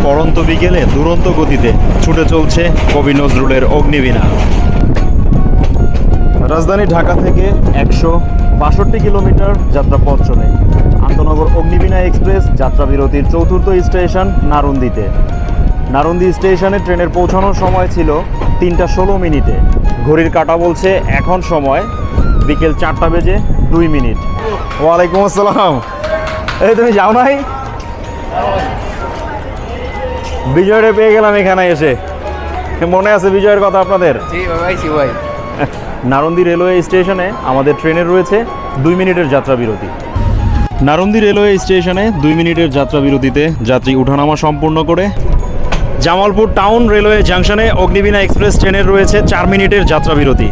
পড়ন্ত বিকেলে দুরন্ত গতিতে ছুটে চলছে কবি নজরুলের অগ্নিবীণা। রাজধানী ঢাকা থেকে 162 কিলোমিটার যাত্রাপথ চলে আন্তনগর অগ্নিবীণা এক্সপ্রেস যাত্রাবিরতির চতুর্থ স্টেশন নারুন্দিতে। নারুন্দি স্টেশনে ট্রেনের পৌঁছানোর সময় ছিল 3টা 16 মিনিটে। ঘড়ির কাঁটা বলছে এখন সময় বিকেল 4টা বেজে 2 মিনিট। ওয়ালাইকুম আসসালাম। এই তুমি যাও নাই? বিজয়রে পেয়ে গেলাম এখানে এসে। মনে আছে বিজয়ের কথা আপনাদের? নারুন্দি রেলওয়ে স্টেশনে আমাদের ট্রেনের রয়েছে 2 মিনিটের যাত্রা বিরতি। নারুন্দি রেলওয়ে স্টেশনে 2 মিনিটের যাত্রা বিরতিতে যাত্রী উঠানামা সম্পূর্ণ করে জামালপুর টাউন রেলওয়ে জাংশনে অগ্নিবীণা এক্সপ্রেস ট্রেনের রয়েছে 4 মিনিটের যাত্রা বিরতি।